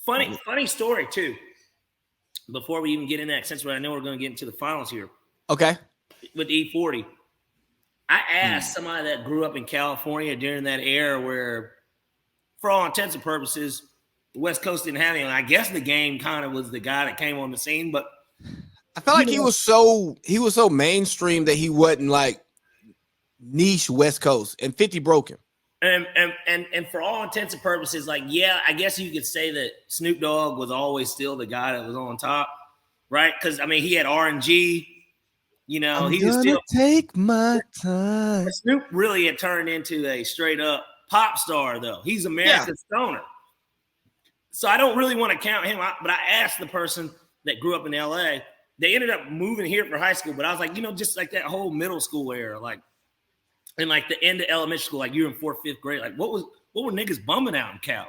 Funny story too. Before we even get in that, since I know we're going to get into the finals here. Okay. With E40, I asked somebody that grew up in California during that era where, for all intents and purposes, the West Coast didn't have anyone. I guess the game kind of was the guy that came on the scene, but I felt like he was so mainstream that he wasn't like niche West Coast, and 50 broke him. And for all intents and purposes, like, yeah, I guess you could say that Snoop Dogg was always still the guy that was on top, right? Because I mean, he had R&G, he was still take my time. Snoop really had turned into a straight up pop star, though. He's America's stoner. So I don't really want to count him out, but I asked the person that grew up in LA. They ended up moving here for high school, but I was like, just like that whole middle school era, like. And like the end of elementary school, like you're in 4th, 5th grade, like what were niggas bumming out in Cali?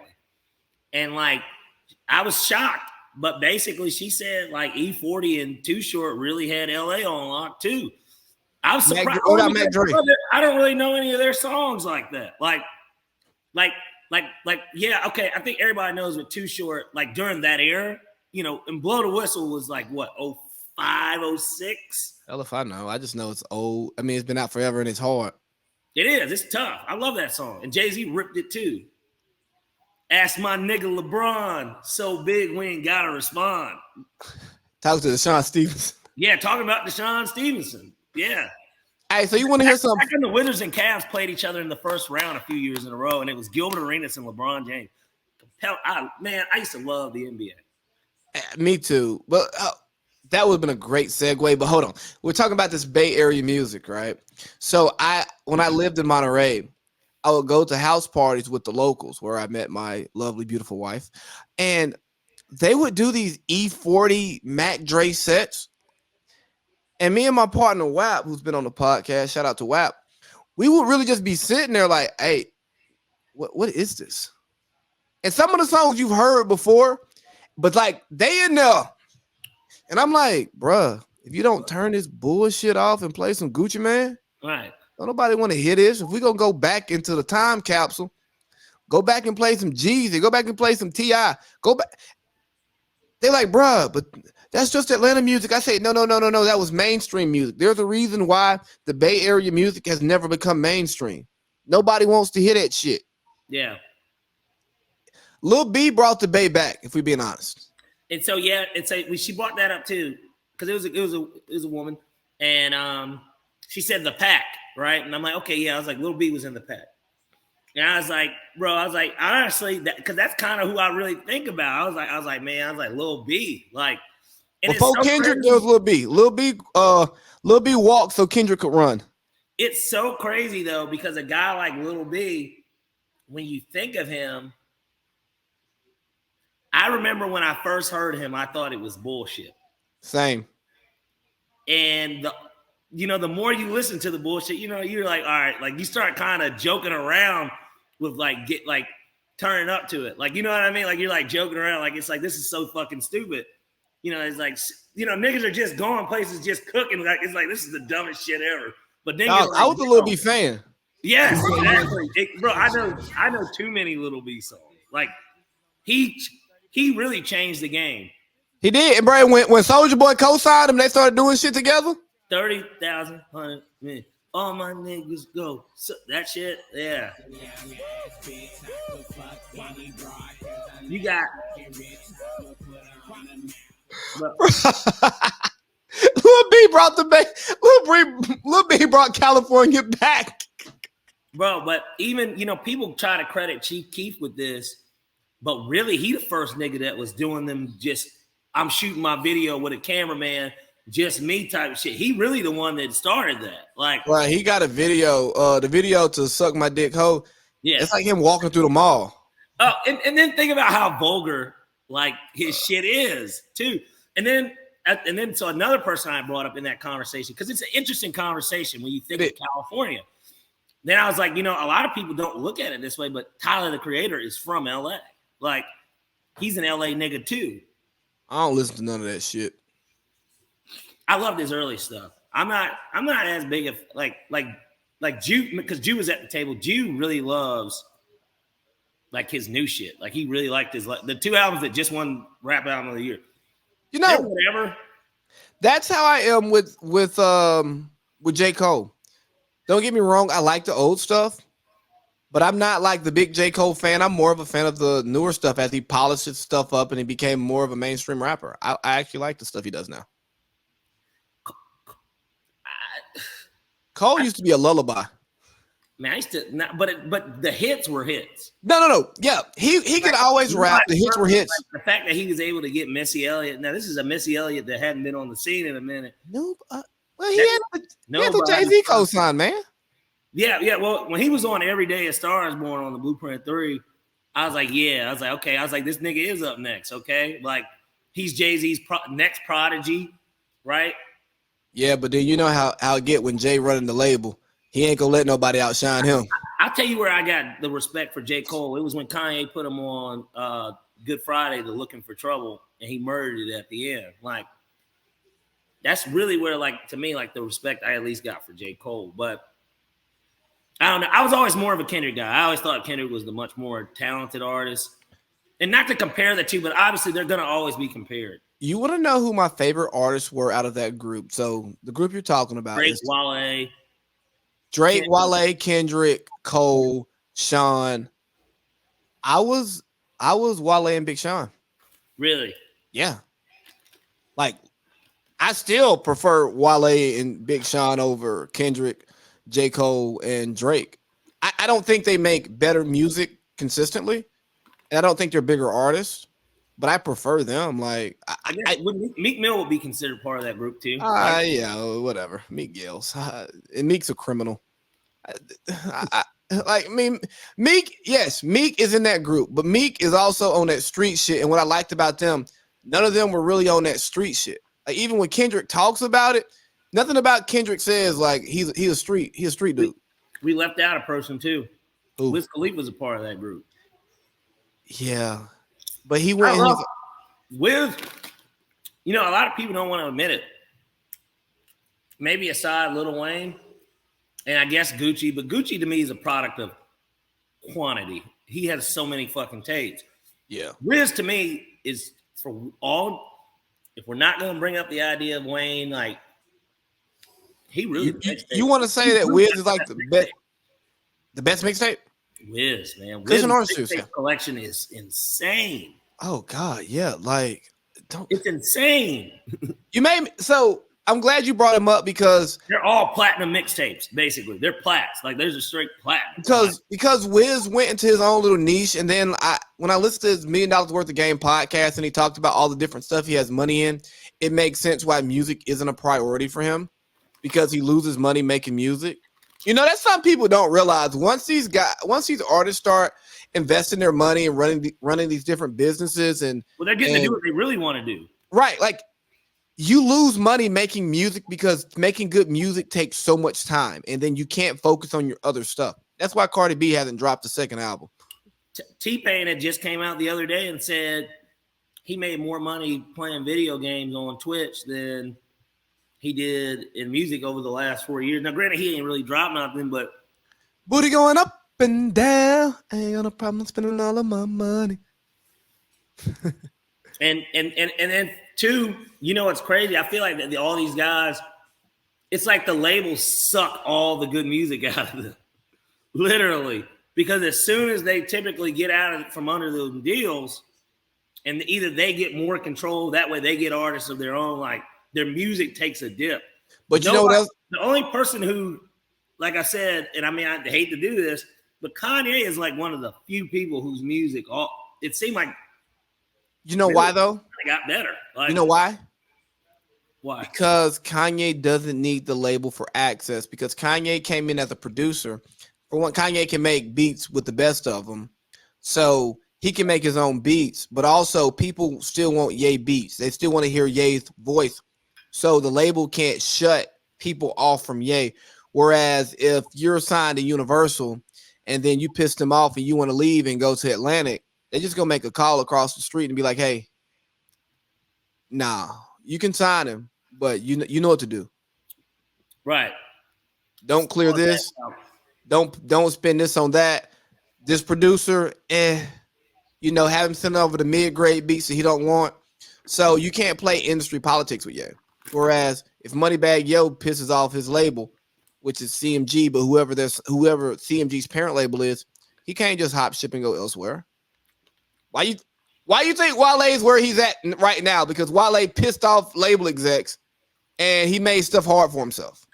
And like I was shocked, but basically she said like E40 and Too Short really had LA on lock too. I was surprised. I don't really know any of their songs like that. Like, yeah, okay. I think everybody knows with Too Short, like during that era, and Blow the Whistle was like what, 05, 06? Hell if I know. I just know it's old. I mean, it's been out forever and it's hard. It is. It's tough. I love that song. And Jay-Z ripped it too. Ask my nigga LeBron. So big we ain't got to respond. Talk to Deshaun Stevenson. Yeah, talking about Deshaun Stevenson. Yeah. Hey, so you want to hear something? Back when the Wizards and Cavs played each other in the first round a few years in a row, and it was Gilbert Arenas and LeBron James. I used to love the NBA. Me too. But that would have been a great segue, but hold on. We're talking about this Bay Area music, right? So when I lived in Monterey, I would go to house parties with the locals where I met my lovely, beautiful wife. And they would do these E40 Mac Dre sets. And me and my partner, WAP, who's been on the podcast, shout out to WAP, we would really just be sitting there like, hey, what is this? And some of the songs you've heard before, but like they in there. And I'm like, bruh, if you don't turn this bullshit off and play some Gucci Mane, right? Don't nobody want to hear this. If we're going to go back into the time capsule, go back and play some Jeezy, go back and play some T.I., go back. They're like, bruh, but that's just Atlanta music. I say, no. That was mainstream music. There's a reason why the Bay Area music has never become mainstream. Nobody wants to hear that shit. Yeah. Lil B brought the Bay back, if we're being honest. And so she brought that up too, because it was a woman, and she said the pack, right? And I'm like, okay, yeah. I was like, Lil B was in the pack, and I was like, bro, honestly, because that's kind of who I really think about. I was like, Lil B, like. Before Kendrick, there was Lil B. Lil B walked so Kendrick could run. It's so crazy though, because a guy like Lil B, when you think of him. I remember when I first heard him, I thought it was bullshit. Same. And the more you listen to the bullshit, you're like, all right, like you start kind of joking around with turning up to it. Like, you know what I mean? Like you're like joking around. Like, it's like, this is so fucking stupid. It's like, niggas are just going places, just cooking. Like, it's like, this is the dumbest shit ever. But then I was a Lil B fan. Yes, exactly. Bro, I know too many Lil B songs. Like he really changed the game. He did. And bro, when Soulja Boy co-signed him, they started doing shit together. 30,000, 100 million. All my niggas go. So, that shit, yeah. You got. Lil B brought Lil B brought California back. Bro, but even, people try to credit Chief Keef with this. But really, he the first nigga that was doing them just, I'm shooting my video with a cameraman, just me type of shit. He really the one that started that. Like, right, he got a video, the video to Suck My Dick Ho. Yeah. It's like him walking through the mall. Oh, and then think about how vulgar, like, his shit is, too. And then so another person I brought up in that conversation, because it's an interesting conversation when you think of California. Then I was like, a lot of people don't look at it this way, but Tyler, the Creator, is from LA. Like, he's an LA nigga too. I don't listen to none of that shit. I loved his early stuff. I'm not as big of like Jew, because Jew was at the table. Jew really loves like his new shit. Like he really liked the 2 albums that just won Rap Album of the Year. You know, whatever. That's how I am with J. Cole. Don't get me wrong, I like the old stuff, but I'm not like the big J. Cole fan. I'm more of a fan of the newer stuff as he polished his stuff up and he became more of a mainstream rapper. I actually like the stuff he does now. Cole used to be a lullaby. Man, I used to not, but the hits were hits. No. Yeah, he could always rap. The hits were hits. Like the fact that he was able to get Missy Elliott. Now this is a Missy Elliott that hadn't been on the scene in a minute. No, well he had the Jay-Z co-sign, man. Yeah. Well, when he was on Every Day a Star Is Born on the Blueprint 3, I was like, yeah. I was like, okay. I was like, this nigga is up next. Okay, like he's Jay-Z's next prodigy, right? Yeah, but then you know how it get when Jay running the label. He ain't gonna let nobody outshine him. I'll tell you where I got the respect for J. Cole. It was when Kanye put him on Good Friday, the Looking for Trouble, and he murdered it at the end. Like, that's really where, like, to me, like, the respect I at least got for J. Cole. But I don't know. I was always more of a Kendrick guy. I always thought Kendrick was the much more talented artist. And not to compare the two, but obviously they're going to always be compared. You want to know who my favorite artists were out of that group? So the group you're talking about is Drake, Wale, Kendrick, Cole, Sean. I was Wale and Big Sean. Really? Yeah. Like, I still prefer Wale and Big Sean over Kendrick, J. Cole, and Drake. I don't think they make better music consistently. And I don't think they're bigger artists, but I prefer them. Like, Meek Mill would be considered part of that group too. Yeah, whatever. Meek yells, and Meek's a criminal. Meek. Yes, Meek is in that group, but Meek is also on that street shit. And what I liked about them, none of them were really on that street shit. Like even when Kendrick talks about it, nothing about Kendrick says like he's a street dude. We left out a person too. Wiz Khalifa was a part of that group. Yeah, but he went with, a lot of people don't want to admit it. Maybe aside Lil Wayne, and I guess Gucci, but Gucci to me is a product of quantity. He has so many fucking tapes. Yeah, Wiz to me is for all. If we're not going to bring up the idea of Wayne, like he really. You want to say that Wiz is like the best mixtape? Wiz, man. Wiz's mixtape collection is insane. Oh God, yeah. Like, it's insane. You made me so. I'm glad you brought him up because they're all platinum mixtapes. Basically, they're plats. Like there's a straight platinum. Because Wiz went into his own little niche, and then when I listened to his $1 Million Worth of Game podcast, and he talked about all the different stuff he has money in, it makes sense why music isn't a priority for him because he loses money making music. That's something people don't realize. Once these artists start investing their money and running these different businesses, and they're getting to do what they really want to do. Right, like you lose money making music because making good music takes so much time, and then you can't focus on your other stuff. That's why Cardi B hasn't dropped the second album. T-Pain had just came out the other day and said he made more money playing video games on Twitch than he did in music over the last 4 years. Now, granted, he ain't really dropped nothing, but booty going up and down. I ain't got no problem spending all of my money. and then two, what's crazy? I feel like that all these guys, it's like the labels suck all the good music out of them, literally, because as soon as they typically get out of from under those deals, and either they get more control, that way they get artists of their own, like. Their music takes a dip. But you know what else? The only person who, like I said, and I mean, I hate to do this, but Kanye is like one of the few people whose music, it seemed like. You know why, though? It got better. Like, you know why? Why? Because Kanye doesn't need the label for access, because Kanye came in as a producer. For one, Kanye can make beats with the best of them. So he can make his own beats, but also people still want Ye beats. They still want to hear Ye's voice. So the label can't shut people off from Ye. Whereas if you're signed to Universal and then you piss them off and you want to leave and go to Atlantic, they're just going to make a call across the street and be like, hey, nah, you can sign him, but you know what to do. Right. Don't clear this. Don't spend this on that. this producer, have him send over the mid-grade beats that he don't want. So you can't play industry politics with Ye. Whereas if Moneybagg Yo pisses off his label, which is CMG, but whoever CMG's parent label is, he can't just hop ship and go elsewhere. Why you think Wale's where he's at right now? Because Wale pissed off label execs and he made stuff hard for himself.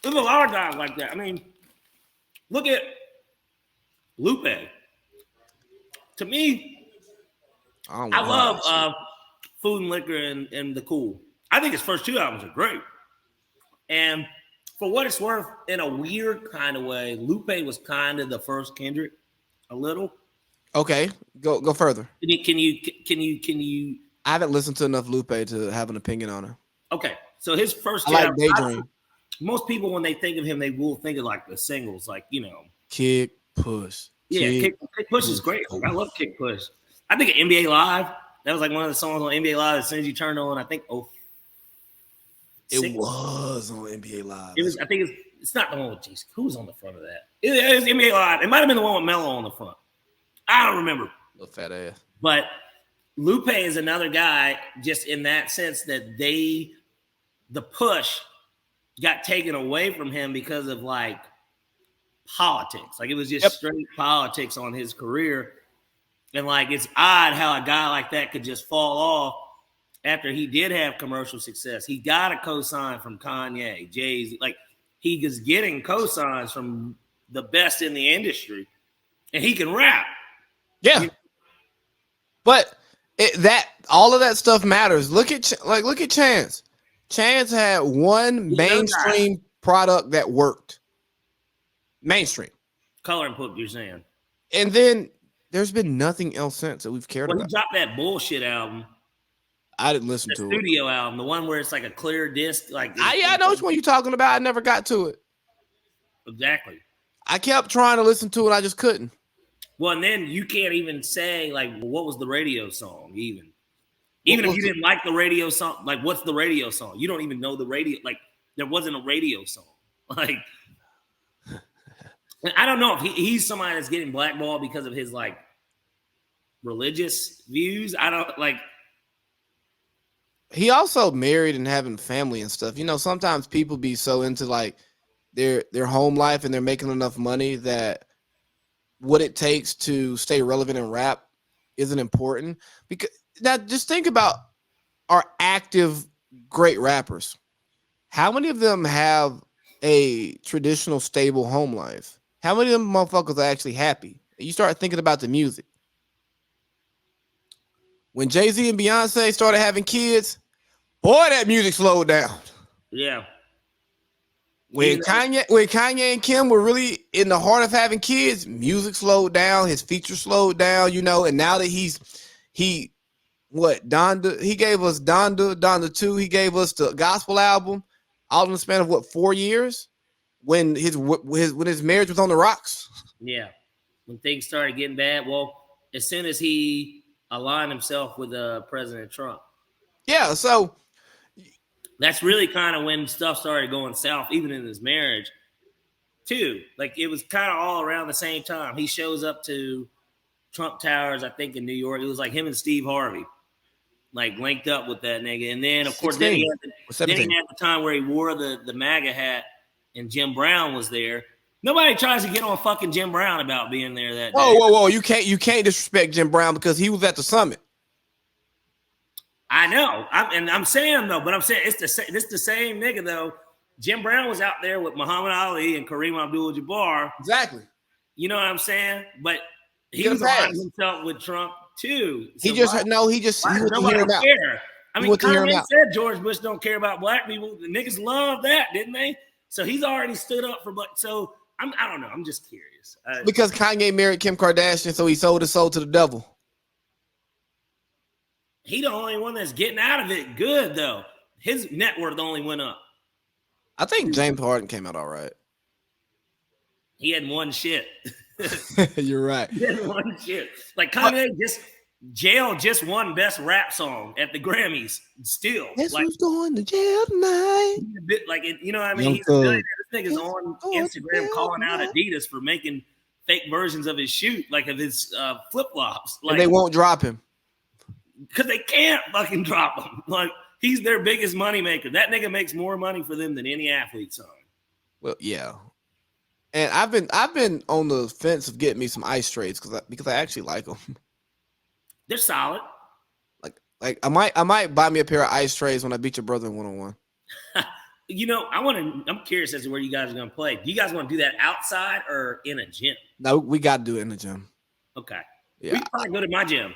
There's a lot of guys like that. I mean, look at Lupe. To me, I love Food and Liquor and The Cool. I think his first two albums are great. And for what it's worth, in a weird kind of way, Lupe was kind of the first Kendrick, a little. Okay, go further. Can you? I haven't listened to enough Lupe to have an opinion on him. Okay, so his first I like Daydream. Most people, when they think of him, they will think of like the singles, like, Kick Push. Yeah, Kick Push is great. I love Kick Push. I think NBA Live, that was like one of the songs on NBA Live as soon as you turned on, I think, it was on NBA Live. It was. I think it's not the one with Jesus. Who was on the front of that? It was NBA Live. It might have been the one with Mello on the front. I don't remember. Little fat ass. But Lupe is another guy, just in that sense that the push got taken away from him because of like politics. Like it was just straight politics on his career. And like it's odd how a guy like that could just fall off after he did have commercial success. He got a cosign from Kanye, Jay-Z. Like he was getting cosigns from the best in the industry. And he can rap. Yeah. But all of that stuff matters. Look at Chance. Chance had one mainstream product that worked. Mainstream. Color and Put, you're saying. And then there's been nothing else since that we've cared about. He dropped that bullshit album. I didn't listen to it. The studio album, the one where it's like a clear disc. I know which one you're talking about. I never got to it. Exactly. I kept trying to listen to it. I just couldn't. Well, and then you can't even say, like, what was the radio song, even if you didn't like the radio song, like, what's the radio song? You don't even know the radio. Like, there wasn't a radio song. Like, I don't know if he's somebody that's getting blackballed because of his, like, religious views. I don't, like. He also married and having family and stuff. Sometimes people be so into, like, their home life and they're making enough money that what it takes to stay relevant in rap isn't important. Because now just think about our active great rappers. How many of them have a traditional stable home life? How many of them motherfuckers are actually happy? You start thinking about the music. When Jay-Z and Beyonce started having kids, boy, that music slowed down. Yeah. When Kanye and Kim were really in the heart of having kids, music slowed down, his features slowed down, and now that he gave us Donda 2, he gave us the gospel album, all in the span of 4 years, when his marriage was on the rocks. Yeah. When things started getting bad, well, as soon as he aligned himself with President Trump. Yeah, so that's really kind of when stuff started going south, even in his marriage, too. Like, it was kind of all around the same time. He shows up to Trump Towers, I think, in New York. It was like him and Steve Harvey, like, linked up with that nigga. And then, of course, then he had the time where he wore the MAGA hat and Jim Brown was there. Nobody tries to get on fucking Jim Brown about being there that day. Whoa. You can't disrespect Jim Brown because he was at the summit. I know. I'm saying, though, but I'm saying it's the same nigga, though. Jim Brown was out there with Muhammad Ali and Kareem Abdul-Jabbar. Exactly. You know what I'm saying? But he was aligning himself with Trump, too. So he wasn't hearing about. I mean, Congress said George Bush don't care about black people. The niggas love that, didn't they? So he's already stood up for black. So I don't know. I'm just curious. Because Kanye married Kim Kardashian, so he sold his soul to the devil. He the only one that's getting out of it good, though. His net worth only went up. I think James Harden came out all right. He hadn't won shit. You're right. He hadn't won shit. Like Kanye just won best rap song at the Grammys. Still, guess who's going to jail tonight? You know what I mean? He's a billionaire. nigga's on Instagram calling out Adidas for making fake versions of his shoe, like of his flip flops. Like, and they won't drop him because they can't fucking drop him. Like, he's their biggest money maker. That nigga makes more money for them than any athlete signed. Well, yeah. And I've been on the fence of getting me some ice trades because I actually like them. They're solid. Like I might buy me a pair of ice trays when I beat your brother in 1-on-1. You know, I'm curious as to where you guys are going to play. Do you guys want to do that outside or in a gym? No, we got to do it in the gym. Okay. Yeah. We can probably go to my gym.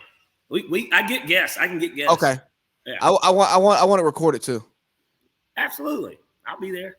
I get guests. I can get guests. Okay. Yeah. I want to record it too. Absolutely. I'll be there.